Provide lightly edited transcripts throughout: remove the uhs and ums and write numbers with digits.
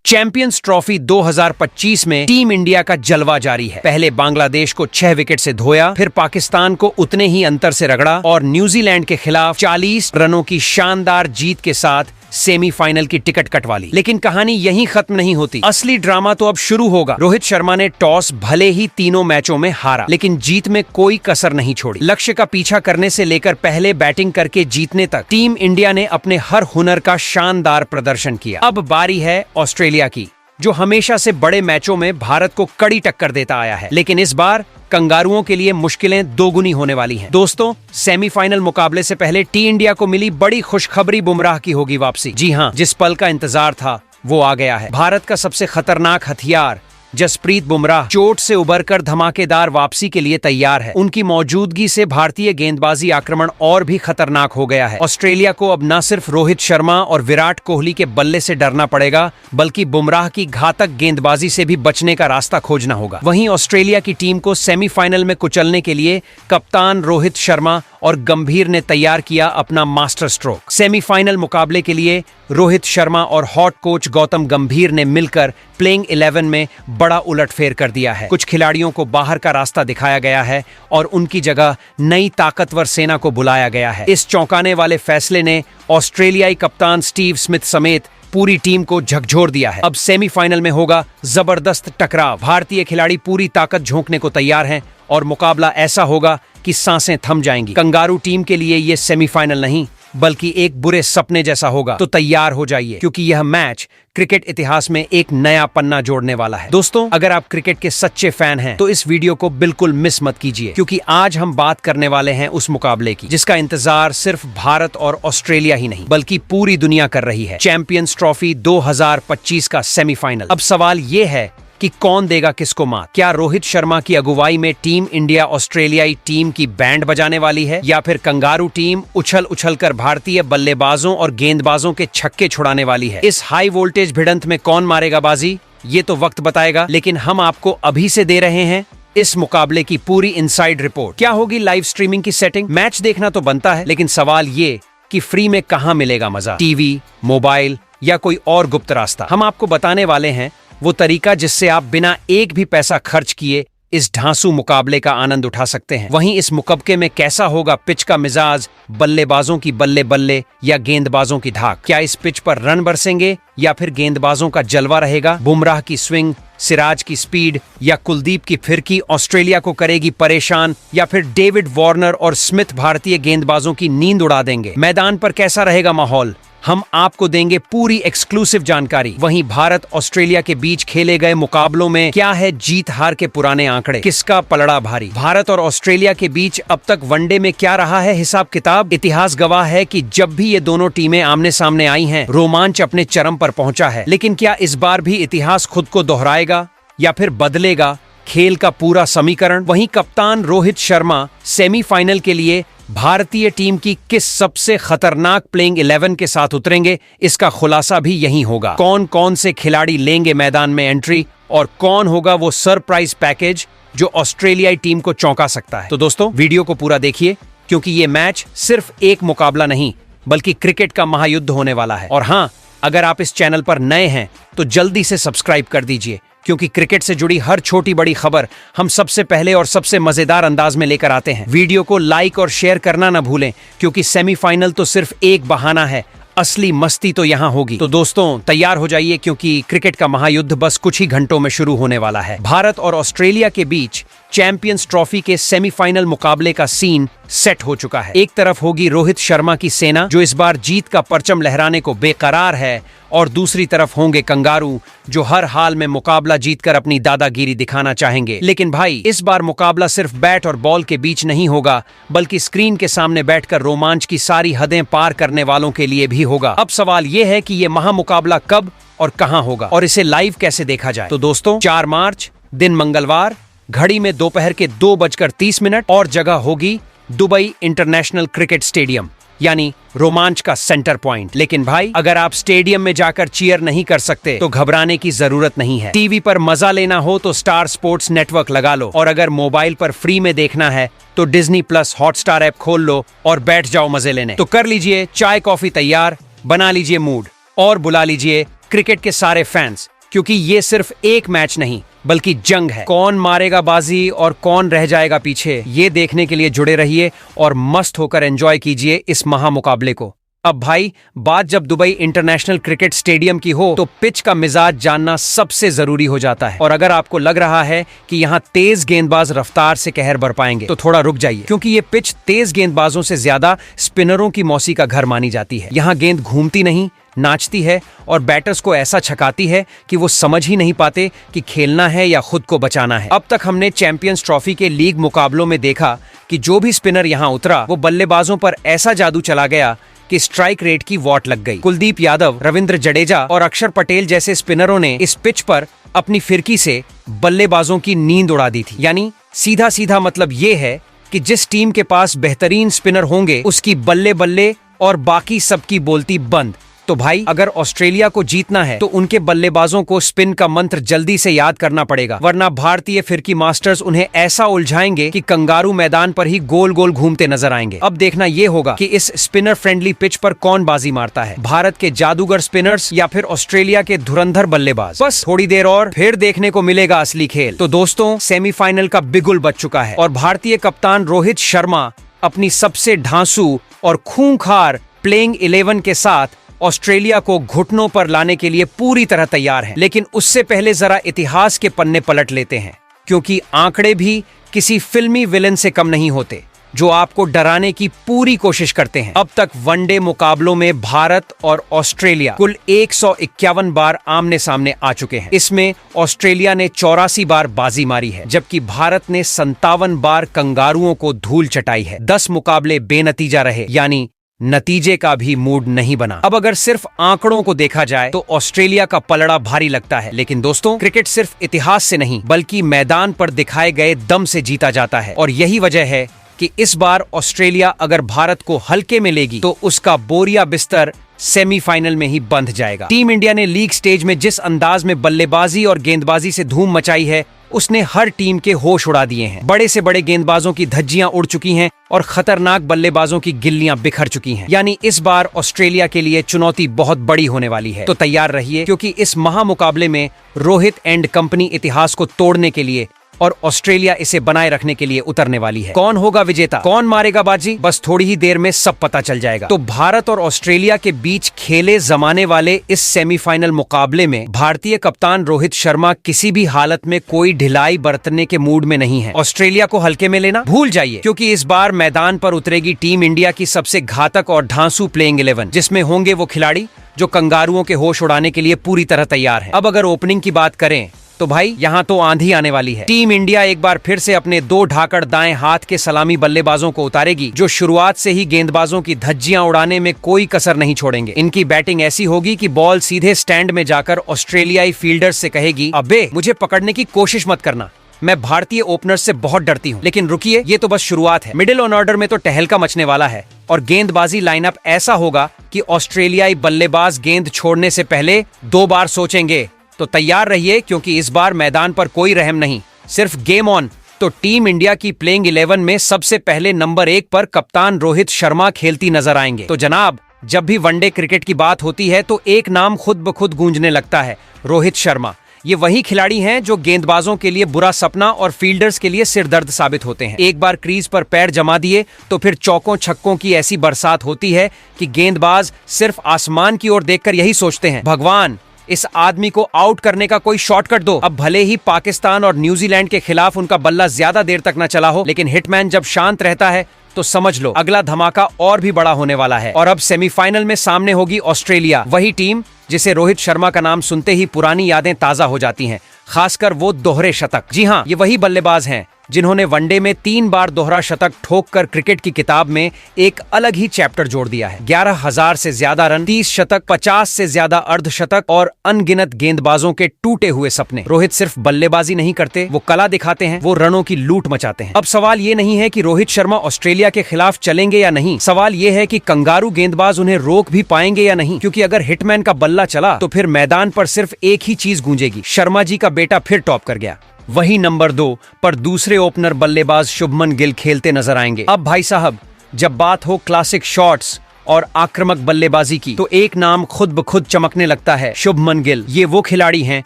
Champions trophy 2025 में team India का जलवा जारी है। पहले बांग्लादेश को 6 विकेट से धोया, फिर पाकिस्तान को उतने ही अंतर से रगड़ा और न्यूजीलैंड के खिलाफ 40 रनों की शानदार जीत के साथ सेमीफाइनल की टिकट कटवा ली। लेकिन कहानी यहीं खत्म नहीं होती, असली ड्रामा तो अब शुरू होगा। रोहित शर्मा ने टॉस भले ही तीनों मैचों में हारा, लेकिन जीत में कोई कसर नहीं छोड़ी। लक्ष्य का पीछा करने से लेकर पहले बैटिंग करके जीतने तक टीम इंडिया ने अपने हर हुनर का शानदार प्रदर्शन किया। अब बारी है ऑस्ट्रेलिया की, जो हमेशा से बड़े मैचों में भारत को कड़ी टक्कर देता आया है। लेकिन इस बार कंगारुओं के लिए मुश्किलें दोगुनी होने वाली हैं। दोस्तों, सेमीफाइनल मुकाबले से पहले टीम इंडिया को मिली बड़ी खुशखबरी बुमराह की होगी वापसी। जी हां, जिस पल का इंतजार था वो आ गया है। भारत का सबसे खतरनाक हथियार जसप्रीत बुमराह चोट से उबरकर धमाकेदार वापसी के लिए तैयार है। उनकी मौजूदगी से भारतीय गेंदबाजी आक्रमण और भी खतरनाक हो गया है। ऑस्ट्रेलिया को अब न सिर्फ रोहित शर्मा और विराट कोहली के बल्ले से डरना पड़ेगा, बल्कि बुमराह की घातक गेंदबाजी से भी बचने का रास्ता खोजना होगा। वहीं ऑस्ट्रेलिया की टीम को सेमीफाइनल में कुचलने के लिए कप्तान रोहित शर्मा और गंभीर ने तैयार किया अपना मास्टर स्ट्रोक। सेमीफाइनल मुकाबले के लिए रोहित शर्मा और हॉट कोच गौतम गंभीर ने मिलकर प्लेइंग 11 में बड़ा उलटफेर कर दिया है। कुछ खिलाड़ियों को बाहर का रास्ता दिखाया गया है और उनकी जगह नई ताकतवर सेना को बुलाया गया है। इस चौंकाने वाले फैसले ने ऑस्ट्रेलियाई कप्तान स्टीव स्मिथ समेत पूरी टीम को झकझोर दिया है। अब सेमीफाइनल में होगा जबरदस्त टकराव। भारतीय खिलाड़ी पूरी ताकत झोंकने को तैयार हैं और मुकाबला ऐसा होगा कि सांसें थम जाएंगी। कंगारू टीम के लिए ये सेमीफाइनल नहीं, बल्कि एक बुरे सपने जैसा होगा। तो तैयार हो जाइए, क्योंकि यह मैच क्रिकेट इतिहास में एक नया पन्ना जोड़ने वाला है। दोस्तों, अगर आप क्रिकेट के सच्चे फैन हैं, तो इस वीडियो को बिल्कुल मिस मत कीजिए, क्योंकि आज हम बात करने वाले हैं उस मुकाबले की जिसका इंतजार सिर्फ भारत और ऑस्ट्रेलिया ही नहीं, बल्कि पूरी दुनिया कर रही है। चैंपियंस ट्रॉफी 2025 का सेमीफाइनल। अब सवाल ये है कि कौन देगा किसको मात? क्या रोहित शर्मा की अगुवाई में टीम इंडिया ऑस्ट्रेलियाई टीम की बैंड बजाने वाली है, या फिर कंगारू टीम उछल उछल कर भारतीय बल्लेबाजों और गेंदबाजों के छक्के छुड़ाने वाली है? इस हाई वोल्टेज भिड़ंत में कौन मारेगा बाजी, ये तो वक्त बताएगा। लेकिन हम आपको अभी से दे रहे हैं इस मुकाबले की पूरी इनसाइड रिपोर्ट। क्या होगी लाइव स्ट्रीमिंग की सेटिंग? मैच देखना तो बनता है, लेकिन सवाल ये कि फ्री में कहां मिलेगा मजा? टीवी, मोबाइल या कोई और गुप्त रास्ता? हम आपको बताने वाले हैं वो तरीका जिससे आप बिना एक भी पैसा खर्च किए इस ढांसू मुकाबले का आनंद उठा सकते हैं। वहीं इस मुकाबले में कैसा होगा पिच का मिजाज, बल्लेबाजों की बल्ले बल्ले या गेंदबाजों की धाक? क्या इस पिच पर रन बरसेंगे या फिर गेंदबाजों का जलवा रहेगा? बुमराह की स्विंग, सिराज की स्पीड या कुलदीप की फिरकी ऑस्ट्रेलिया को करेगी परेशान, या फिर डेविड वार्नर और स्मिथ भारतीय गेंदबाजों की नींद उड़ा देंगे? मैदान पर कैसा रहेगा माहौल? हम आपको देंगे पूरी एक्सक्लूसिव जानकारी। वहीं भारत ऑस्ट्रेलिया के बीच खेले गए मुकाबलों में क्या है जीत हार के पुराने आंकड़े, किसका पलड़ा भारी? भारत और ऑस्ट्रेलिया के बीच अब तक वनडे में क्या रहा है हिसाब किताब? इतिहास गवाह है कि जब भी ये दोनों टीमें आमने सामने आई हैं, रोमांच अपने चरम पर पहुंचा है। लेकिन क्या इस बार भी इतिहास खुद को दोहराएगा या फिर बदलेगा खेल का पूरा समीकरण? वहीं कप्तान रोहित शर्मा सेमीफाइनल के लिए भारतीय टीम की किस सबसे खतरनाक प्लेइंग 11 के साथ उतरेंगे, इसका खुलासा भी यही होगा। कौन कौन से खिलाड़ी लेंगे मैदान में एंट्री और कौन होगा वो सरप्राइज पैकेज जो ऑस्ट्रेलियाई टीम को चौंका सकता है? तो दोस्तों, वीडियो को पूरा देखिए, क्योंकि ये मैच सिर्फ एक मुकाबला नहीं, बल्कि क्रिकेट का महायुद्ध होने वाला है। और हाँ, अगर आप इस चैनल पर नए हैं तो जल्दी से सब्सक्राइब कर दीजिए, क्योंकि क्रिकेट से जुड़ी हर छोटी बड़ी खबर हम सबसे पहले और सबसे मजेदार अंदाज में लेकर आते हैं। वीडियो को लाइक और शेयर करना ना भूलें, क्योंकि सेमीफाइनल तो सिर्फ एक बहाना है, असली मस्ती तो यहाँ होगी। तो दोस्तों, तैयार हो जाइए, क्योंकि क्रिकेट का महायुद्ध बस कुछ ही घंटों में शुरू होने वाला है। भारत और ऑस्ट्रेलिया के बीच चैंपियंस ट्रॉफी के सेमीफाइनल मुकाबले का सीन सेट हो चुका है। एक तरफ होगी रोहित शर्मा की सेना, जो इस बार जीत का परचम लहराने को बेकरार है, और दूसरी तरफ होंगे कंगारू, जो हर हाल में मुकाबला जीतकर अपनी दादागिरी दिखाना चाहेंगे। लेकिन भाई, इस बार मुकाबला सिर्फ बैट और बॉल के बीच नहीं होगा, बल्कि स्क्रीन के सामने बैठकर रोमांच की सारी हदें पार करने वालों के लिए भी होगा। अब सवाल यह है कि यह महामुकाबला कब और कहां होगा, और इसे लाइव कैसे देखा जाए? तो दोस्तों, 4 मार्च दिन मंगलवार, घड़ी में दोपहर के 2:30 और जगह होगी दुबई इंटरनेशनल क्रिकेट स्टेडियम, यानी रोमांच का सेंटर पॉइंट। लेकिन भाई, अगर आप स्टेडियम में जाकर चीयर नहीं कर सकते तो घबराने की जरूरत नहीं है। टीवी पर मजा लेना हो तो स्टार स्पोर्ट्स नेटवर्क लगा लो, और अगर मोबाइल पर फ्री में देखना है तो डिज्नी प्लस हॉटस्टार ऐप खोल लो और बैठ जाओ मजे लेने। तो कर लीजिए चाय कॉफी तैयार, बना लीजिए मूड और बुला लीजिए क्रिकेट के सारे फैंस, क्योंकि ये सिर्फ एक मैच नहीं बल्कि जंग है। कौन मारेगा बाजी और कौन रह जाएगा पीछे, ये देखने के लिए जुड़े रहिए और मस्त होकर एंजॉय कीजिए इस महामुकाबले को। अब भाई, बात जब दुबई इंटरनेशनल क्रिकेट स्टेडियम की हो तो पिच का मिजाज जानना सबसे जरूरी हो जाता है। और अगर आपको लग रहा है कि यहाँ तेज गेंदबाज रफ्तार से कहर बरपाएंगे तो थोड़ा रुक जाइए, क्योंकि ये पिच तेज गेंदबाजों से ज्यादा स्पिनरों की मौसी का घर मानी जाती है। यहाँ गेंद घूमती नहीं, नाचती है और बैटर्स को ऐसा छकाती है कि वो समझ ही नहीं पाते कि खेलना है या खुद को बचाना है। अब तक हमने चैंपियंस ट्रॉफी के लीग मुकाबलों में देखा कि जो भी स्पिनर यहाँ उतरा वो बल्लेबाजों पर ऐसा जादू चला गया कि स्ट्राइक रेट की वॉट लग गई। कुलदीप यादव, रविंद्र जडेजा और अक्षर पटेल जैसे स्पिनरों ने इस पिच पर अपनी फिरकी से बल्लेबाजों की नींद उड़ा दी थी। यानी सीधा सीधा मतलब ये है कि जिस टीम के पास बेहतरीन स्पिनर होंगे उसकी बल्ले बल्ले और बाकी सबकी बोलती बंद। तो भाई, अगर ऑस्ट्रेलिया को जीतना है तो उनके बल्लेबाजों को स्पिन का मंत्र जल्दी से याद करना पड़ेगा, वरना भारतीय फिरकी मास्टर्स उन्हें ऐसा उलझाएंगे कि कंगारू मैदान पर ही गोल गोल घूमते नजर आएंगे। अब देखना ये होगा कि इस स्पिनर फ्रेंडली पिच पर कौन बाजी मारता है, भारत के जादूगर स्पिनर्स या फिर ऑस्ट्रेलिया के धुरंधर बल्लेबाज। बस थोड़ी देर और फिर देखने को मिलेगा असली खेल। तो दोस्तों, सेमीफाइनल का बिगुल बज चुका है और भारतीय कप्तान रोहित शर्मा अपनी सबसे ढांसू और खूंखार प्लेइंग 11 के साथ ऑस्ट्रेलिया को घुटनों पर लाने के लिए पूरी तरह तैयार हैं। लेकिन उससे पहले जरा इतिहास के पन्ने पलट लेते हैं, क्योंकि आंकड़े भी किसी फिल्मी विलेन से कम नहीं होते जो आपको डराने की पूरी कोशिश करते हैं। अब तक वनडे मुकाबलों में भारत और ऑस्ट्रेलिया कुल 151 बार आमने सामने आ चुके हैं। इसमें ऑस्ट्रेलिया ने 84 बार बाजी मारी है, जबकि भारत ने 57 बार कंगारुओं को धूल चटाई है। 10 मुकाबले बेनतीजा रहे, यानी नतीजे का भी मूड नहीं बना। अब अगर सिर्फ आंकड़ों को देखा जाए तो ऑस्ट्रेलिया का पलड़ा भारी लगता है, लेकिन दोस्तों, क्रिकेट सिर्फ इतिहास से नहीं बल्कि मैदान पर दिखाए गए दम से जीता जाता है। और यही वजह है कि इस बार ऑस्ट्रेलिया अगर भारत को हल्के में लेगी तो उसका बोरिया बिस्तर सेमीफाइनल में ही बंध जाएगा। टीम इंडिया ने लीग स्टेज में जिस अंदाज में बल्लेबाजी और गेंदबाजी से धूम मचाई है, उसने हर टीम के होश उड़ा दिए हैं। बड़े से बड़े गेंदबाजों की धज्जियां उड़ चुकी हैं और खतरनाक बल्लेबाजों की गिल्लियां बिखर चुकी हैं। यानी इस बार ऑस्ट्रेलिया के लिए चुनौती बहुत बड़ी होने वाली है। तो तैयार रहिए, क्योंकि इस महामुकाबले में रोहित एंड कंपनी इतिहास को तोड़ने के लिए और ऑस्ट्रेलिया इसे बनाए रखने के लिए उतरने वाली है। कौन होगा विजेता, कौन मारेगा बाजी, बस थोड़ी ही देर में सब पता चल जाएगा। तो भारत और ऑस्ट्रेलिया के बीच खेले जमाने वाले इस सेमीफाइनल मुकाबले में भारतीय कप्तान रोहित शर्मा किसी भी हालत में कोई ढिलाई बरतने के मूड में नहीं है। ऑस्ट्रेलिया को हल्के में लेना भूल जाइए, क्योंकि इस बार मैदान पर उतरेगी टीम इंडिया की सबसे घातक और ढांसू प्लेइंग 11, जिसमें होंगे वो खिलाड़ी जो कंगारुओं के होश उड़ाने के लिए पूरी तरह तैयार है। अब अगर ओपनिंग की बात करें तो भाई, यहाँ तो आंधी आने वाली है। टीम इंडिया एक बार फिर से अपने 2 ढाकड़ दाएं हाथ के सलामी बल्लेबाजों को उतारेगी, जो शुरुआत से ही गेंदबाजों की धज्जियां उड़ाने में कोई कसर नहीं छोड़ेंगे। इनकी बैटिंग ऐसी होगी कि बॉल सीधे स्टैंड में जाकर ऑस्ट्रेलियाई फील्डर्स से कहेगी, अबे मुझे पकड़ने की कोशिश मत करना, मैं भारतीय ओपनर्स से बहुत डरती हूँ। लेकिन रुकिए, ये तो बस शुरुआत है। मिडिल ऑर्डर में तो टहलका मचने वाला है और गेंदबाजी लाइनअप ऐसा होगा कि ऑस्ट्रेलियाई बल्लेबाज गेंद छोड़ने से पहले 2 बार सोचेंगे। तो तैयार रहिए, क्योंकि इस बार मैदान पर कोई रहम नहीं, सिर्फ गेम ऑन। तो टीम इंडिया की प्लेइंग 11 में सबसे पहले नंबर 1 पर कप्तान रोहित शर्मा खेलती नजर आएंगे। तो जनाब, जब भी वनडे क्रिकेट की बात होती है तो एक नाम खुद ब खुद गूंजने लगता है, रोहित शर्मा। ये वही खिलाड़ी हैं जो गेंदबाजों के लिए बुरा सपना और फील्डर्स के लिए सिरदर्द साबित होते हैं। एक बार क्रीज पर पैर जमा दिए तो फिर चौकों छक्कों की ऐसी बरसात होती है कि गेंदबाज सिर्फ आसमान की ओर देखकर यही सोचते हैं, भगवान इस आदमी को आउट करने का कोई शॉर्टकट दो। अब भले ही पाकिस्तान और न्यूजीलैंड के खिलाफ उनका बल्ला ज्यादा देर तक न चला हो, लेकिन हिटमैन जब शांत रहता है तो समझ लो अगला धमाका और भी बड़ा होने वाला है। और अब सेमीफाइनल में सामने होगी ऑस्ट्रेलिया, वही टीम जिसे रोहित शर्मा का नाम सुनते ही पुरानी यादें ताजा हो जाती हैं, खासकर वो दोहरे शतक। जी हाँ, ये वही बल्लेबाज हैं जिन्होंने वनडे में 3 बार दोहरा शतक ठोककर क्रिकेट की किताब में एक अलग ही चैप्टर जोड़ दिया है। 11,000 से ज्यादा रन, 30 शतक, 50 से ज्यादा अर्धशतक और अनगिनत गेंदबाजों के टूटे हुए सपने। रोहित सिर्फ बल्लेबाजी नहीं करते, वो कला दिखाते हैं, वो रनों की लूट मचाते हैं। अब सवाल ये नहीं है कि रोहित शर्मा ऑस्ट्रेलिया के खिलाफ चलेंगे या नहीं, सवाल ये है कि कंगारू गेंदबाज उन्हें रोक भी पाएंगे या नहीं, क्योंकि अगर हिटमैन का बल्ला चला तो फिर मैदान पर सिर्फ एक ही चीज गूंजेगी, शर्मा जी का बेटा फिर टॉप कर गया। वही नंबर 2 पर दूसरे ओपनर बल्लेबाज शुभमन गिल खेलते नजर आएंगे। अब भाई साहब, जब बात हो क्लासिक शॉट्स और आक्रामक बल्लेबाजी की तो एक नाम खुद ब खुद चमकने लगता है, शुभमन गिल। ये वो खिलाड़ी हैं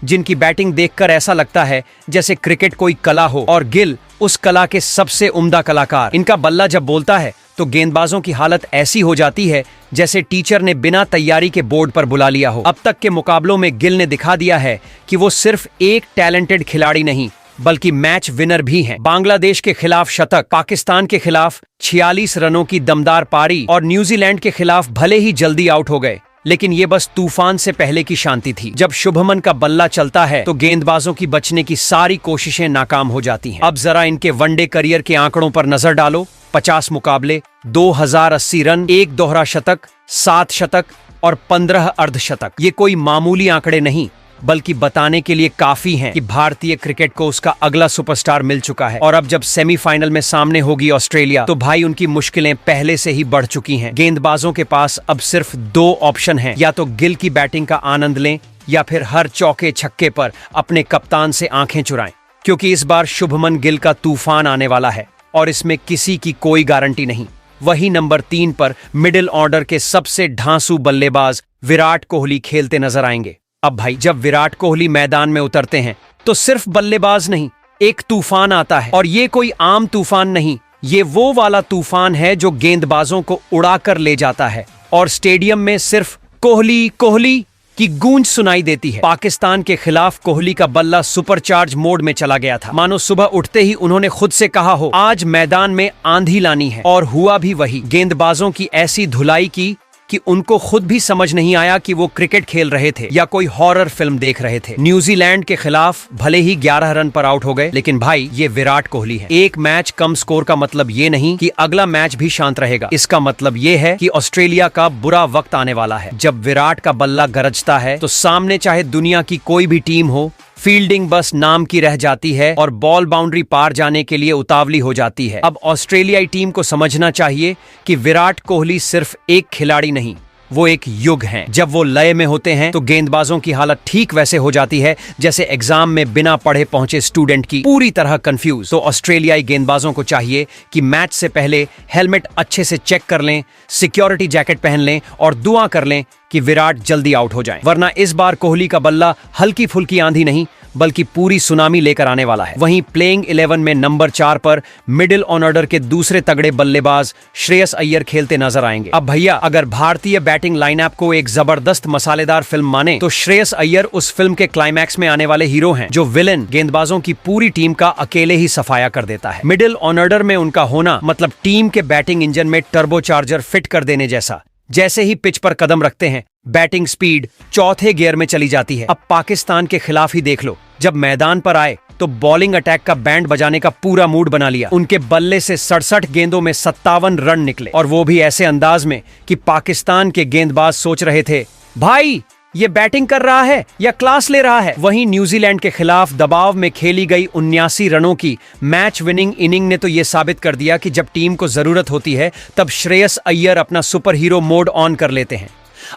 जिनकी बैटिंग देखकर ऐसा लगता है जैसे क्रिकेट कोई कला हो और गिल उस कला के सबसे उम्दा कलाकार। इनका बल्ला जब बोलता है तो गेंदबाजों की हालत ऐसी हो जाती है जैसे टीचर ने बिना तैयारी के बोर्ड पर बुला लिया हो। अब तक के मुकाबलों में गिल ने दिखा दिया है कि वो सिर्फ एक टैलेंटेड खिलाड़ी नहीं बल्कि मैच विनर भी हैं। बांग्लादेश के खिलाफ शतक, पाकिस्तान के खिलाफ 46 रनों की दमदार पारी और न्यूजीलैंड के खिलाफ भले ही जल्दी आउट हो गए, लेकिन ये बस तूफान से पहले की शांति थी। जब शुभमन का बल्ला चलता है तो गेंदबाजों की बचने की सारी कोशिशें नाकाम हो जाती हैं। अब जरा इनके वनडे करियर के आंकड़ों पर नजर डालो। 50 मुकाबले, 2080 रन, 1 दोहरा शतक, 7 शतक और 15 अर्धशतक। ये कोई मामूली आंकड़े नहीं बल्कि बताने के लिए काफी हैं कि भारतीय क्रिकेट को उसका अगला सुपरस्टार मिल चुका है। और अब जब सेमीफाइनल में सामने होगी ऑस्ट्रेलिया तो भाई उनकी मुश्किलें पहले से ही बढ़ चुकी हैं। गेंदबाजों के पास अब सिर्फ 2 ऑप्शन हैं, या तो गिल की बैटिंग का आनंद लें या फिर हर चौके छक्के पर अपने कप्तान से आंखें चुराएं, क्योंकि इस बार शुभमन गिल का तूफान आने वाला है और इसमें किसी की कोई गारंटी नहीं। वही नंबर 3 पर मिडिल ऑर्डर के सबसे ढांसू बल्लेबाज विराट कोहली खेलते नजर आएंगे। अब भाई जब विराट कोहली मैदान में उतरते हैं तो सिर्फ बल्लेबाज नहीं, एक तूफान आता है। और ये कोई आम तूफान नहीं, ये वो वाला तूफान है जो गेंदबाजों को उड़ाकर ले जाता है और स्टेडियम में सिर्फ कोहली कोहली की गूंज सुनाई देती है। पाकिस्तान के खिलाफ कोहली का बल्ला सुपरचार्ज मोड में चला गया था, मानो सुबह उठते ही उन्होंने खुद से कहा हो आज मैदान में आंधी लानी है। और हुआ भी वही। गेंदबाजों की ऐसी धुलाई की कि उनको खुद भी समझ नहीं आया कि वो क्रिकेट खेल रहे थे या कोई हॉरर फिल्म देख रहे थे। न्यूजीलैंड के खिलाफ भले ही 11 रन पर आउट हो गए, लेकिन भाई ये विराट कोहली है। एक मैच कम स्कोर का मतलब ये नहीं कि अगला मैच भी शांत रहेगा। इसका मतलब ये है कि ऑस्ट्रेलिया का बुरा वक्त आने वाला है। जब विराट का बल्ला गरजता है तो सामने चाहे दुनिया की कोई भी टीम हो, फील्डिंग बस नाम की रह जाती है और बॉल बाउंड्री पार जाने के लिए उतावली हो जाती है। अब ऑस्ट्रेलियाई टीम को समझना चाहिए कि विराट कोहली सिर्फ एक खिलाड़ी नहीं, वो एक युग हैं। जब वो लय में होते हैं तो गेंदबाजों की हालत ठीक वैसे हो जाती है जैसे एग्जाम में बिना पढ़े पहुंचे स्टूडेंट की, पूरी तरह कंफ्यूज। तो ऑस्ट्रेलियाई गेंदबाजों को चाहिए कि मैच से पहले हेलमेट अच्छे से चेक कर लें, सिक्योरिटी जैकेट पहन लें और दुआ कर लें कि विराट जल्दी आउट हो जाएं। वरना इस बार कोहली का बल्ला हल्की फुल्की आंधी नहीं बल्कि पूरी सुनामी लेकर आने वाला है। वहीं प्लेइंग 11 में नंबर 4 पर मिडिल ऑर्डर के दूसरे तगड़े बल्लेबाज श्रेयस अय्यर खेलते नजर आएंगे। अब भैया अगर भारतीय बैटिंग लाइनअप को एक जबरदस्त मसालेदार फिल्म माने तो श्रेयस अय्यर उस फिल्म के क्लाइमैक्स में आने वाले हीरो हैं, जो विलेन गेंदबाजों की पूरी टीम का अकेले ही सफाया कर देता है। मिडिल ऑर्डर में उनका होना मतलब टीम के बैटिंग इंजन में टर्बोचार्जर फिट कर देने जैसा। जैसे ही पिच पर कदम रखते हैं बैटिंग स्पीड चौथे गियर में चली जाती है। अब पाकिस्तान के खिलाफ ही देख लो, जब मैदान पर आए तो बॉलिंग अटैक का बैंड बजाने का पूरा मूड बना लिया। उनके बल्ले से 67 गेंदों में 57 रन निकले और वो भी ऐसे अंदाज में कि पाकिस्तान के गेंदबाज सोच रहे थे भाई ये बैटिंग कर रहा है या क्लास ले रहा है। वहीं न्यूजीलैंड के खिलाफ दबाव में खेली गई 79 रनों की मैच विनिंग इनिंग ने तो ये साबित कर दिया कि जब टीम को जरूरत होती है तब श्रेयस अय्यर अपना सुपर हीरो मोड ऑन कर लेते हैं।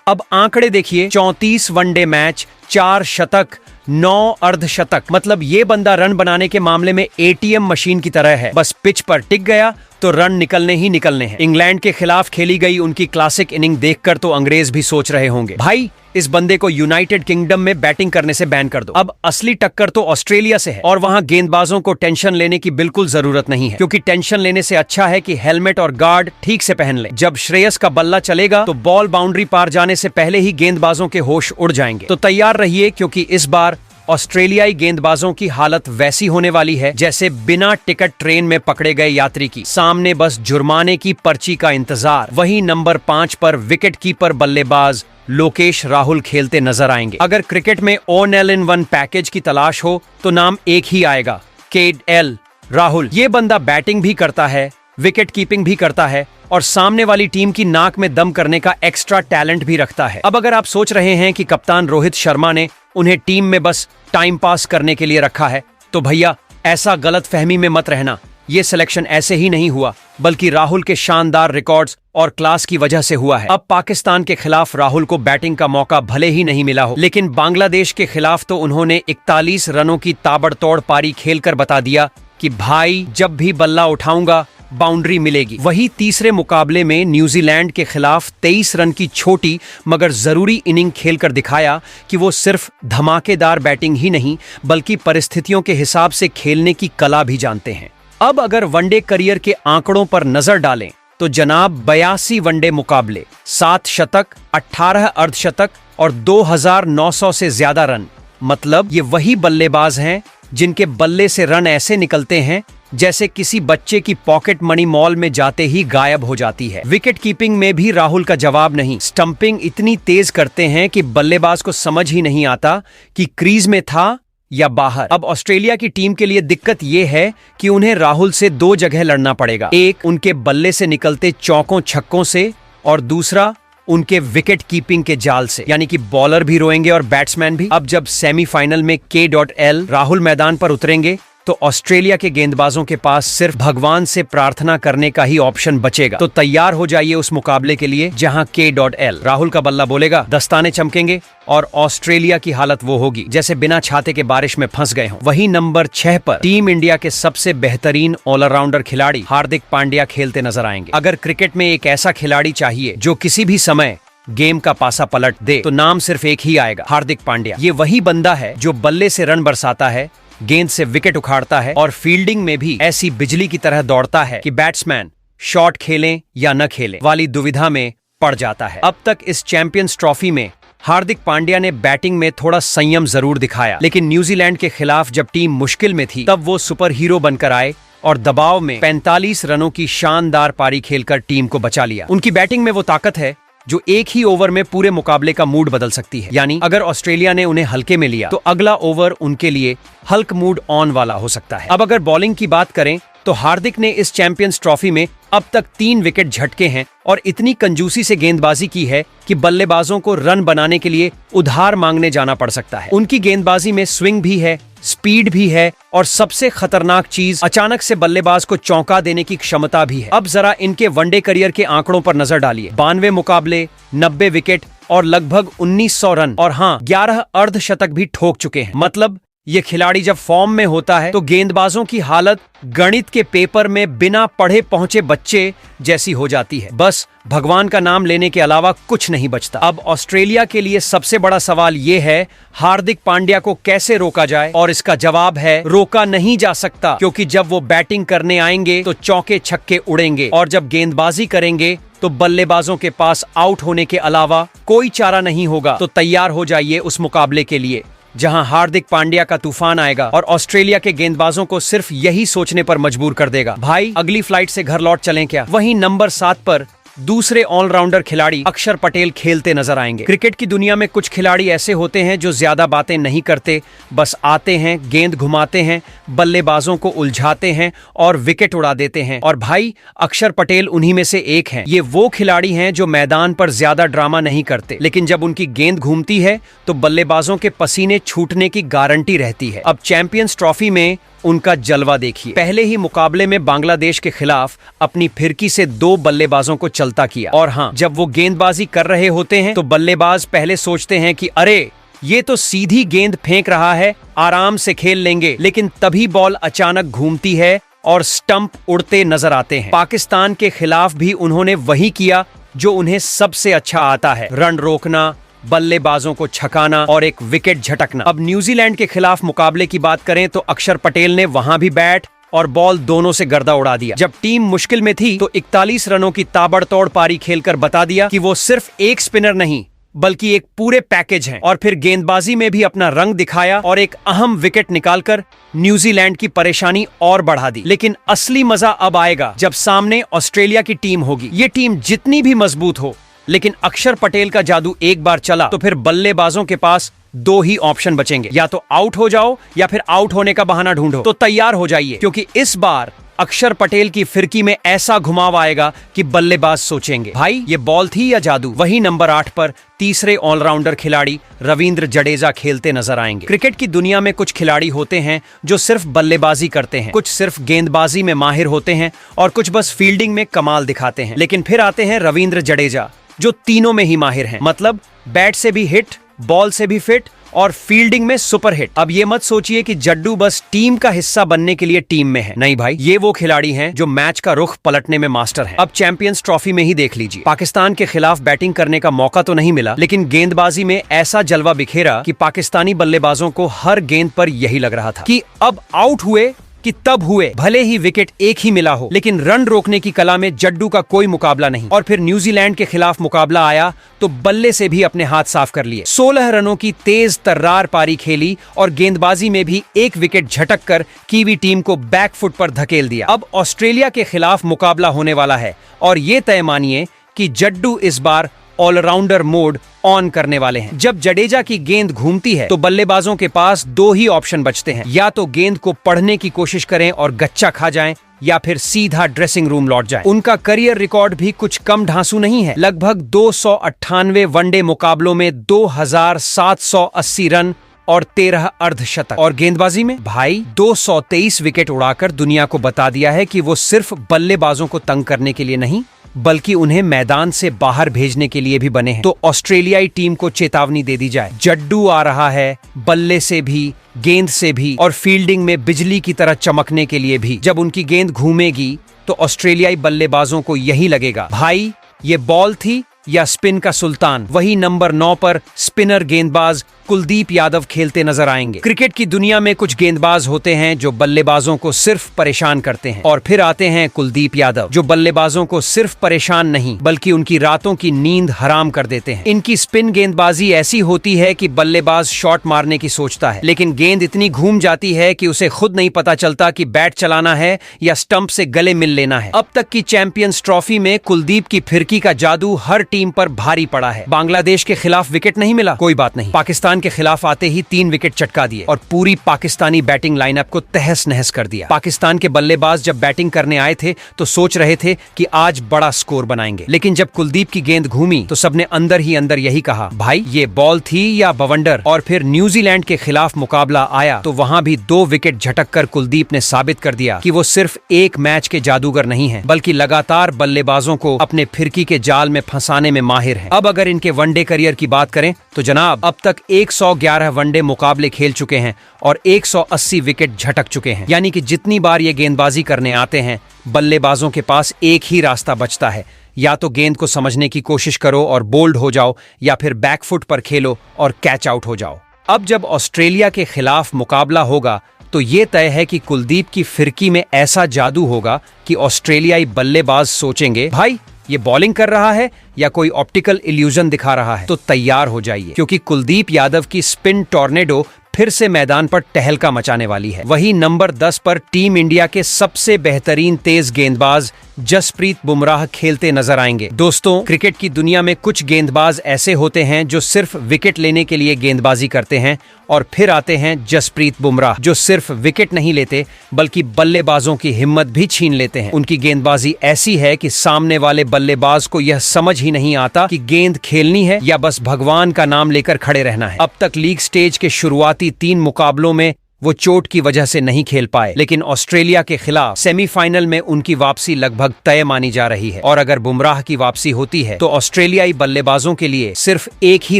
अब आंकड़े देखिए, 34 वनडे मैच, 4 शतक, 9 अर्धशतक। मतलब ये बंदा रन बनाने के मामले में एटीएम मशीन की तरह है, बस पिच पर टिक गया तो रन निकलने ही निकलने हैं। इंग्लैंड के खिलाफ खेली गई उनकी क्लासिक इनिंग देखकर तो अंग्रेज भी सोच रहे होंगे भाई इस बंदे को यूनाइटेड किंगडम में बैटिंग करने से बैन कर दो। अब असली टक्कर तो ऑस्ट्रेलिया से है और वहां गेंदबाजों को टेंशन लेने की बिल्कुल जरूरत नहीं है, क्योंकि टेंशन लेने से अच्छा है कि हेलमेट और गार्ड ठीक से पहन लें। जब श्रेयस का बल्ला चलेगा तो बॉल बाउंड्री पार जाने से पहले ही गेंदबाजों के होश उड़ जाएंगे। तो तैयार रहिए, क्योंकि इस बार ऑस्ट्रेलियाई गेंदबाजों की हालत वैसी होने वाली है जैसे बिना टिकट ट्रेन में पकड़े गए यात्री की। सामने बस जुर्माने की पर्ची का इंतजार। वहीं नंबर 5 पर विकेट कीपर बल्लेबाज लोकेश राहुल खेलते नजर आएंगे। अगर क्रिकेट में all-in-one पैकेज की तलाश हो तो नाम एक ही आएगा, KL राहुल। ये बंदा बैटिंग भी करता है, विकेट कीपिंग भी करता है और सामने वाली टीम की नाक में दम करने का एक्स्ट्रा टैलेंट भी रखता है। अब अगर आप सोच रहे हैं कि कप्तान रोहित शर्मा ने उन्हें टीम में बस टाइम पास करने के लिए रखा है, तो भैया ऐसा गलत फहमी में मत रहना। ये सिलेक्शन ऐसे ही नहीं हुआ, बल्कि राहुल के शानदार रिकॉर्ड्स और क्लास की वजह से हुआ है। अब पाकिस्तान के खिलाफ राहुल को बैटिंग का मौका भले ही नहीं मिला हो, लेकिन बांग्लादेश के खिलाफ तो उन्होंने 41 रनों की ताबड़तोड़ पारी खेलकर बता दिया कि भाई जब भी बल्ला उठाऊंगा बाउंड्री मिलेगी। वही तीसरे मुकाबले में न्यूजीलैंड के खिलाफ 23 रन की छोटी मगर जरूरी इनिंग खेलकर दिखाया कि वो सिर्फ धमाकेदार बैटिंग ही नहीं बल्कि परिस्थितियों के हिसाब से खेलने की कला भी जानते हैं। अब अगर वनडे करियर के आंकड़ों पर नजर डालें तो जनाब 82 वनडे मुकाबले, 7 शतक, 18 अर्धशतक और 2900 से ज्यादा रन। मतलब ये वही बल्लेबाज हैं जिनके बल्ले से रन ऐसे निकलते हैं जैसे किसी बच्चे की पॉकेट मनी मॉल में जाते ही गायब हो जाती है। विकेट कीपिंग में भी राहुल का जवाब नहीं। स्टंपिंग इतनी तेज करते हैं कि बल्लेबाज को समझ ही नहीं आता कि क्रीज में था या बाहर। अब ऑस्ट्रेलिया की टीम के लिए दिक्कत यह है कि उन्हें राहुल से 2 जगह लड़ना पड़ेगा। एक उनके बल्ले से निकलते चौकों छक्कों से और दूसरा उनके विकेट कीपिंग के जाल से, यानी कि बॉलर भी रोएंगे और बैट्समैन भी। अब जब सेमीफाइनल में K.L राहुल मैदान पर उतरेंगे तो ऑस्ट्रेलिया के गेंदबाजों के पास सिर्फ भगवान से प्रार्थना करने का ही ऑप्शन बचेगा। तो तैयार हो जाइए उस मुकाबले के लिए जहां K.L राहुल का बल्ला बोलेगा, दस्ताने चमकेंगे और ऑस्ट्रेलिया की हालत वो होगी जैसे बिना छाते के बारिश में फंस गए हों। वही नंबर 6 पर टीम इंडिया के सबसे बेहतरीन ऑलराउंडर खिलाड़ी हार्दिक पांड्या खेलते नजर आएंगे। अगर क्रिकेट में एक ऐसा खिलाड़ी चाहिए जो किसी भी समय गेम का पासा पलट दे तो नाम सिर्फ एक ही आएगा, हार्दिक पांड्या। ये वही बंदा है जो बल्ले से रन बरसाता है, गेंद से विकेट उखाड़ता है और फील्डिंग में भी ऐसी बिजली की तरह दौड़ता है कि बैट्समैन शॉट खेलें या न खेलें वाली दुविधा में पड़ जाता है। अब तक इस चैंपियंस ट्रॉफी में हार्दिक पांड्या ने बैटिंग में थोड़ा संयम जरूर दिखाया, लेकिन न्यूजीलैंड के खिलाफ जब टीम मुश्किल में थी तब वो सुपर हीरो बनकर आए और दबाव में 45 रनों की शानदार पारी खेलकर टीम को बचा लिया। उनकी बैटिंग में वो ताकत है जो एक ही ओवर में पूरे मुकाबले का मूड बदल सकती है। यानी अगर ऑस्ट्रेलिया ने उन्हें हल्के में लिया तो अगला ओवर उनके लिए हल्क मूड ऑन वाला हो सकता है। अब अगर बॉलिंग की बात करें तो हार्दिक ने इस चैंपियंस ट्रॉफी में अब तक 3 विकेट झटके हैं और इतनी कंजूसी से गेंदबाजी की है कि बल्लेबाजों को रन बनाने के लिए उधार मांगने जाना पड़ सकता है। उनकी गेंदबाजी में स्विंग भी है, स्पीड भी है और सबसे खतरनाक चीज अचानक से बल्लेबाज को चौंका देने की क्षमता भी है। अब जरा इनके वनडे करियर के आंकड़ों पर नजर डालिए। 92 मुकाबले, 90 विकेट और लगभग 1900 रन और हाँ 11 अर्धशतक भी ठोक चुके हैं। मतलब ये खिलाड़ी जब फॉर्म में होता है तो गेंदबाजों की हालत गणित के पेपर में बिना पढ़े पहुंचे बच्चे जैसी हो जाती है। बस भगवान का नाम लेने के अलावा कुछ नहीं बचता। अब ऑस्ट्रेलिया के लिए सबसे बड़ा सवाल ये है हार्दिक पांड्या को कैसे रोका जाए, और इसका जवाब है रोका नहीं जा सकता, क्योंकि जब वो बैटिंग करने आएंगे तो चौके छक्के उड़ेंगे और जब गेंदबाजी करेंगे तो बल्लेबाजों के पास आउट होने के अलावा कोई चारा नहीं होगा। तो तैयार हो जाइए उस मुकाबले के लिए जहां हार्दिक पांड्या का तूफान आएगा और ऑस्ट्रेलिया के गेंदबाजों को सिर्फ यही सोचने पर मजबूर कर देगा, भाई अगली फ्लाइट से घर लौट चलें क्या। वहीं नंबर 7 पर दूसरे ऑलराउंडर खिलाड़ी अक्षर पटेल खेलते नजर आएंगे। क्रिकेट की दुनिया में कुछ खिलाड़ी ऐसे होते हैं जो ज्यादा बातें नहीं करते, बस आते हैं, गेंद घुमाते हैं, बल्लेबाजों को उलझाते हैं और विकेट उड़ा देते हैं। और भाई अक्षर पटेल उन्हीं में से एक हैं। ये वो खिलाड़ी हैं जो मैदान पर ज्यादा ड्रामा नहीं करते, लेकिन जब उनकी गेंद घूमती है तो बल्लेबाजों के पसीने छूटने की गारंटी रहती है। अब चैंपियंस ट्रॉफी में उनका जलवा देखिए। पहले ही मुकाबले में बांग्लादेश के खिलाफ अपनी फिरकी से 2 बल्लेबाजों को चलता किया। और हाँ, जब वो गेंदबाजी कर रहे होते हैं तो बल्लेबाज पहले सोचते हैं कि अरे ये तो सीधी गेंद फेंक रहा है, आराम से खेल लेंगे, लेकिन तभी बॉल अचानक घूमती है और स्टंप उड़ते नजर आते हैं। पाकिस्तान के खिलाफ भी उन्होंने वही किया जो उन्हें सबसे अच्छा आता है, रन रोकना, बल्लेबाजों को छकाना और एक विकेट झटकना। अब न्यूजीलैंड के खिलाफ मुकाबले की बात करें तो अक्षर पटेल ने वहां भी बैट और बॉल दोनों से गर्दा उड़ा दिया। जब टीम मुश्किल में थी तो 41 रनों की ताबड़तोड़ पारी खेलकर बता दिया कि वो सिर्फ एक स्पिनर नहीं बल्कि एक पूरे पैकेज हैं। और फिर गेंदबाजी में भी अपना रंग दिखाया और एक अहम विकेट निकालकर न्यूजीलैंड की परेशानी और बढ़ा दी। लेकिन असली मजा अब आएगा जब सामने ऑस्ट्रेलिया की टीम होगी। ये टीम जितनी भी मजबूत हो, लेकिन अक्षर पटेल का जादू एक बार चला तो फिर बल्लेबाजों के पास 2 ही ऑप्शन बचेंगे, या तो आउट हो जाओ या फिर आउट होने का बहाना ढूंढो। तो तैयार हो जाइए, क्योंकि इस बार अक्षर पटेल की फिरकी में ऐसा घुमाव आएगा कि बल्लेबाज सोचेंगे भाई ये बॉल थी या जादू। वही नंबर 8 पर तीसरे ऑलराउंडर खिलाड़ी रविंद्र जडेजा खेलते नजर आएंगे। क्रिकेट की दुनिया में कुछ खिलाड़ी होते हैं जो सिर्फ बल्लेबाजी करते हैं, कुछ सिर्फ गेंदबाजी में माहिर होते हैं और कुछ बस फील्डिंग में कमाल दिखाते हैं। लेकिन फिर आते हैं रविंद्र जडेजा जो तीनों में ही माहिर हैं। मतलब बैट से भी हिट, बॉल से भी फिट और फील्डिंग में सुपर हिट। अब ये मत सोचिए कि जड्डू बस टीम का हिस्सा बनने के लिए टीम में है। नहीं भाई, ये वो खिलाड़ी हैं जो मैच का रुख पलटने में मास्टर हैं। अब चैंपियंस ट्रॉफी में ही देख लीजिए, पाकिस्तान के खिलाफ बैटिंग करने का मौका तो नहीं मिला, लेकिन गेंदबाजी में ऐसा जलवा बिखेरा कि पाकिस्तानी बल्लेबाजों को हर गेंद पर यही लग रहा था कि अब आउट हुए कि तब हुए। भले ही विकेट एक ही मिला हो, लेकिन रन रोकने की कला में जड्डू का कोई मुकाबला नहीं। और फिर न्यूजीलैंड के खिलाफ मुकाबला आया तो बल्ले से भी अपने हाथ साफ कर लिए। 16 रनों की तेज तर्रार पारी खेली और गेंदबाजी में भी एक विकेट झटक कर कीवी टीम को बैकफुट पर धकेल दिया। अब ऑस्ट्रेलिया के खिलाफ मुकाबला होने वाला है और ये तय मानिए कि जड्डू इस बार ऑलराउंडर मोड ऑन करने वाले हैं। जब जडेजा की गेंद घूमती है तो बल्लेबाजों के पास दो ही ऑप्शन बचते हैं, या तो गेंद को पढ़ने की कोशिश करें और गच्चा खा जाएं, या फिर सीधा ड्रेसिंग रूम लौट जाएं। उनका करियर रिकॉर्ड भी कुछ कम ढांसू नहीं है। लगभग 298 वनडे मुकाबलों में 2780 रन और 13 अर्धशतक। और गेंदबाजी में भाई 223 विकेट उड़ाकर दुनिया को बता दिया है कि वो सिर्फ बल्लेबाजों को तंग करने के लिए नहीं, बल्कि उन्हें मैदान से बाहर भेजने के लिए भी बने हैं। तो ऑस्ट्रेलियाई टीम को चेतावनी दे दी जाए, जड्डू आ रहा है, बल्ले से भी, गेंद से भी और फील्डिंग में बिजली की तरह चमकने के लिए भी। जब उनकी गेंद घूमेगी तो ऑस्ट्रेलियाई बल्लेबाजों को यही लगेगा, भाई ये बॉल थी या स्पिन का सुल्तान। वही नंबर 9 पर स्पिनर गेंदबाज कुलदीप यादव खेलते नजर आएंगे। क्रिकेट की दुनिया में कुछ गेंदबाज होते हैं जो बल्लेबाजों को सिर्फ परेशान करते हैं, और फिर आते हैं कुलदीप यादव जो बल्लेबाजों को सिर्फ परेशान नहीं बल्कि उनकी रातों की नींद हराम कर देते हैं। इनकी स्पिन गेंदबाजी ऐसी होती है कि बल्लेबाज शॉट मारने की सोचता है, लेकिन गेंद इतनी घूम जाती है कि उसे खुद नहीं पता चलता कि बैट चलाना है या स्टंप से गले मिल लेना है। अब तक की चैंपियंस ट्रॉफी में कुलदीप की फिरकी का जादू हर टीम पर भारी पड़ा है। बांग्लादेश के खिलाफ विकेट नहीं मिला, कोई बात नहीं, पाकिस्तान के खिलाफ आते ही 3 विकेट चटका दिए और पूरी पाकिस्तानी बैटिंग लाइनअप को तहस नहस कर दिया। पाकिस्तान के बल्लेबाज जब बैटिंग करने आए थे तो सोच रहे थे कि आज बड़ा स्कोर बनाएंगे, लेकिन जब कुलदीप की गेंद घूमी तो सबने अंदर ही अंदर यही कहा, भाई ये बॉल थी या बवंडर। और फिर न्यूजीलैंड के खिलाफ मुकाबला आया तो वहां भी 2 विकेट झटक कर कुलदीप ने साबित कर दिया कि वो सिर्फ एक मैच के जादूगर नहीं है, बल्कि लगातार बल्लेबाजों को अपने फिरकी के जाल में फंसाने में माहिर है। अब अगर इनके वनडे करियर की बात करें तो जनाब अब तक 111 वनडे मुकाबले खेल चुके हैं और 180 विकेट झटक चुके हैं। यानी कि जितनी बार ये गेंदबाजी करने आते हैं बल्लेबाजों के पास एक ही रास्ता बचता है, या तो गेंद को समझने की कोशिश करो और बोल्ड हो जाओ, या फिर बैकफुट पर खेलो और कैच आउट हो जाओ। अब जब ऑस्ट्रेलिया के खिलाफ मुकाबला होगा तो ये तय है कि कुलदीप की फिरकी में ऐसा जादू होगा कि ऑस्ट्रेलियाई बल्लेबाज सोचेंगे, भाई ये बॉलिंग कर रहा है या कोई ऑप्टिकल इल्यूजन दिखा रहा है। तो तैयार हो जाइए, क्योंकि कुलदीप यादव की स्पिन टॉर्नेडो फिर से मैदान पर टहलका मचाने वाली है। वही नंबर 10 पर टीम इंडिया के सबसे बेहतरीन तेज गेंदबाज जसप्रीत बुमराह खेलते नजर आएंगे। दोस्तों, क्रिकेट की दुनिया में कुछ गेंदबाज ऐसे होते हैं जो सिर्फ विकेट लेने के लिए गेंदबाजी करते हैं, और फिर आते हैं जसप्रीत बुमराह जो सिर्फ विकेट नहीं लेते बल्कि बल्लेबाजों की हिम्मत भी छीन लेते हैं। उनकी गेंदबाजी ऐसी है कि सामने वाले बल्लेबाज को यह समझ ही नहीं आता कि गेंद खेलनी है या बस भगवान का नाम लेकर खड़े रहना है। अब तक लीग स्टेज के शुरुआती 3 मुकाबलों में वो चोट की वजह से नहीं खेल पाए, लेकिन ऑस्ट्रेलिया के खिलाफ सेमीफाइनल में उनकी वापसी लगभग तय मानी जा रही है। और अगर बुमराह की वापसी होती है तो ऑस्ट्रेलियाई बल्लेबाजों के लिए सिर्फ एक ही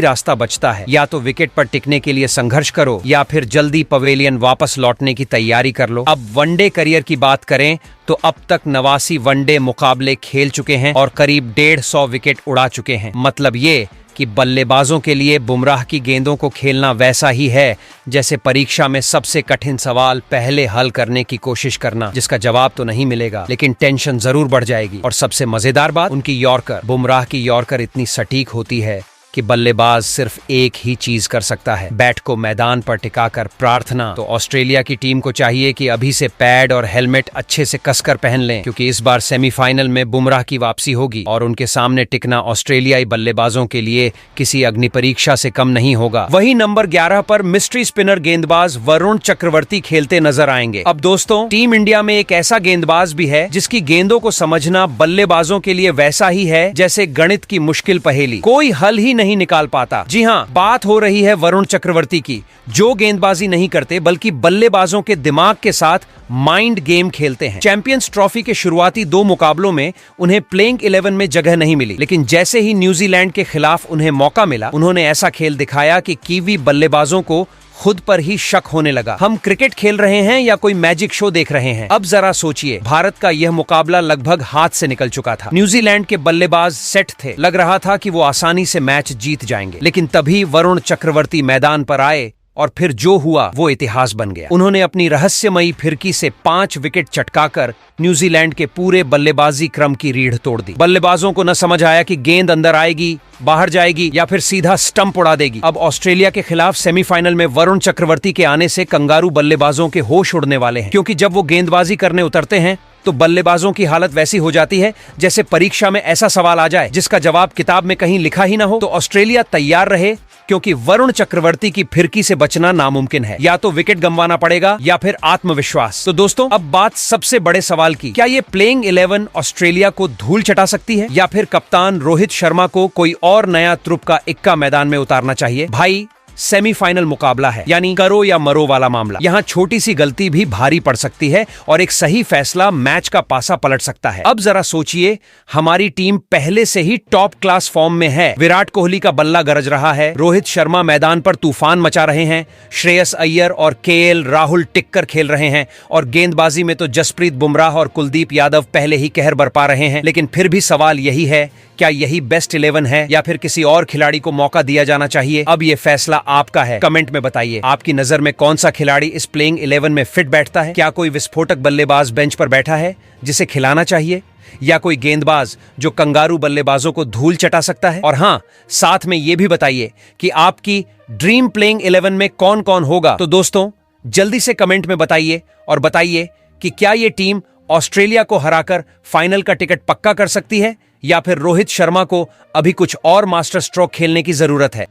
रास्ता बचता है, या तो विकेट पर टिकने के लिए संघर्ष करो या फिर जल्दी पवेलियन वापस लौटने की तैयारी कर लो। अब वनडे करियर की बात करें तो अब तक 89 वनडे मुकाबले खेल चुके हैं और करीब 150 विकेट उड़ा चुके हैं। मतलब ये कि बल्लेबाजों के लिए बुमराह की गेंदों को खेलना वैसा ही है जैसे परीक्षा में सबसे कठिन सवाल पहले हल करने की कोशिश करना, जिसका जवाब तो नहीं मिलेगा लेकिन टेंशन जरूर बढ़ जाएगी। और सबसे मजेदार बात, उनकी यॉर्कर, बुमराह की यॉर्कर इतनी सटीक होती है कि बल्लेबाज सिर्फ एक ही चीज कर सकता है, बैट को मैदान पर टिकाकर प्रार्थना। तो ऑस्ट्रेलिया की टीम को चाहिए कि अभी से पैड और हेलमेट अच्छे से कसकर पहन लें, क्योंकि इस बार सेमीफाइनल में बुमराह की वापसी होगी और उनके सामने टिकना ऑस्ट्रेलियाई बल्लेबाजों के लिए किसी अग्नि परीक्षा से कम नहीं होगा। वही नंबर 11 पर मिस्ट्री स्पिनर गेंदबाज वरुण चक्रवर्ती खेलते नजर आएंगे। अब दोस्तों, टीम इंडिया में एक ऐसा गेंदबाज भी है जिसकी गेंदों को समझना बल्लेबाजों के लिए वैसा ही है जैसे गणित की मुश्किल पहेली, कोई हल ही नहीं निकाल पाता। जी हाँ, बात हो रही है वरुण चक्रवर्ती की, जो गेंदबाजी नहीं करते बल्कि बल्लेबाजों के दिमाग के साथ माइंड गेम खेलते हैं। चैंपियंस ट्रॉफी के शुरुआती 2 मुकाबलों में उन्हें प्लेइंग 11 में जगह नहीं मिली, लेकिन जैसे ही न्यूजीलैंड के खिलाफ उन्हें मौका मिला, उन्होंने ऐसा खेल दिखाया कि कीवी बल्लेबाजों को खुद पर ही शक होने लगा। हम क्रिकेट खेल रहे हैं या कोई मैजिक शो देख रहे हैं? अब जरा सोचिए, भारत का यह मुकाबला लगभग हाथ से निकल चुका था। न्यूजीलैंड के बल्लेबाज सेट थे, लग रहा था कि वो आसानी से मैच जीत जाएंगे, लेकिन तभी वरुण चक्रवर्ती मैदान पर आए और फिर जो हुआ वो इतिहास बन गया। उन्होंने अपनी रहस्यमयी फिरकी से 5 विकेट चटकाकर न्यूजीलैंड के पूरे बल्लेबाजी क्रम की रीढ़ तोड़ दी। बल्लेबाजों को न समझ आया कि गेंद अंदर आएगी, बाहर जाएगी या फिर सीधा स्टंप उड़ा देगी। अब ऑस्ट्रेलिया के खिलाफ सेमीफाइनल में वरुण चक्रवर्ती के आने से कंगारू बल्लेबाजों के होश उड़ने वाले हैं, क्योंकि जब वो गेंदबाजी करने उतरते हैं तो बल्लेबाजों की हालत वैसी हो जाती है जैसे परीक्षा में ऐसा सवाल आ जाए जिसका जवाब किताब में कहीं लिखा ही ना हो। तो ऑस्ट्रेलिया तैयार रहे, क्योंकि वरुण चक्रवर्ती की फिरकी से बचना नामुमकिन है। या तो विकेट गंवाना पड़ेगा या फिर आत्मविश्वास। तो दोस्तों, अब बात सबसे बड़े सवाल की, क्या ये प्लेइंग 11 ऑस्ट्रेलिया को धूल चटा सकती है या फिर कप्तान रोहित शर्मा को कोई और नया तुरुप का इक्का मैदान में उतारना चाहिए? भाई, सेमीफाइनल मुकाबला है, यानी करो या मरो वाला मामला। यहाँ छोटी सी गलती भी भारी पड़ सकती है और एक सही फैसला मैच का पासा पलट सकता है। अब जरा सोचिए, हमारी टीम पहले से ही टॉप क्लास फॉर्म में है। विराट कोहली का बल्ला गरज रहा है, रोहित शर्मा मैदान पर तूफान मचा रहे हैं, श्रेयस अय्यर और केएल राहुल टिककर खेल रहे हैं और गेंदबाजी में तो जसप्रीत बुमराह और कुलदीप यादव पहले ही कहर बरपा रहे हैं। लेकिन फिर भी सवाल यही है, क्या यही बेस्ट 11 है या फिर किसी और खिलाड़ी को मौका दिया जाना चाहिए? अब ये फैसला आपका है। कमेंट में बताइए, आपकी नजर में कौन सा खिलाड़ी इस प्लेइंग 11 में फिट बैठता है? क्या कोई विस्फोटक बल्लेबाज बेंच पर बैठा है जिसे खिलाना चाहिए, या कोई गेंदबाज जो कंगारू बल्लेबाजों को धूल चटा सकता है? और हाँ, साथ में ये भी बताइए कि आपकी ड्रीम प्लेइंग 11 में कौन कौन होगा। तो दोस्तों, जल्दी से कमेंट में बताइए और बताइए कि क्या ये टीम ऑस्ट्रेलिया को हराकर फाइनल का टिकट पक्का कर सकती है या फिर रोहित शर्मा को अभी कुछ और मास्टर स्ट्रोक खेलने की जरूरत है।